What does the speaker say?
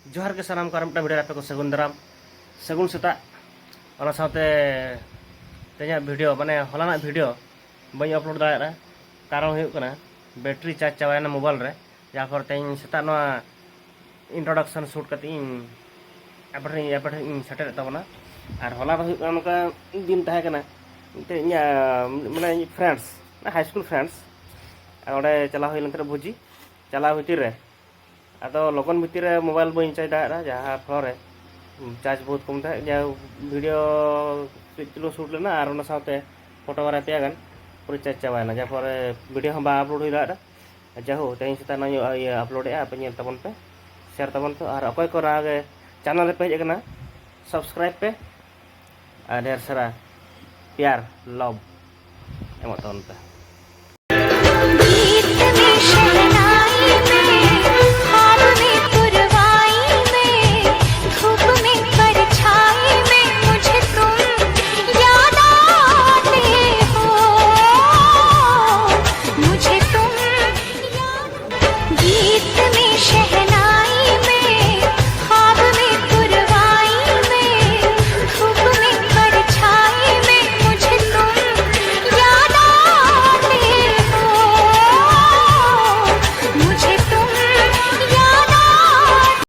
जोहार के सानाम को वीडियो पे को सगुन दाराम सगुन सेता और साथे तेजा वीडियो माने हलाना वीडियो बई अपलोड दाड़ा कारण हुई कना बैटरी चार्ज चाबाना मोबाइल रे या फिर तेज सेता इंट्रोडक्शन शूट कती एपटे सेटर तबना और हला नौका दिन तहे कना माने फ्रेंड्स हाई स्कूल फ्रेंड्स और चला हुई भोजी चला भीतर रे अदो लगन भीतर मोबाइल बी चार्ज दाड़ा जहाँ फल चार्ज बहुत कम था जा वीडियो चलो शूट लेना और साथे फोटो बारे पे गान पूरी चार्ज चाबाना जहाँ फल वीडियो हम अपलोड हुई दाड़ा जाहो तेज सेता अपलोड पे तबन पे शेयर तबन पे और अकय को आगे चैनल पे हजना सब्सक्राइब पे ढेर सारा प्यार लव एम तबन पे।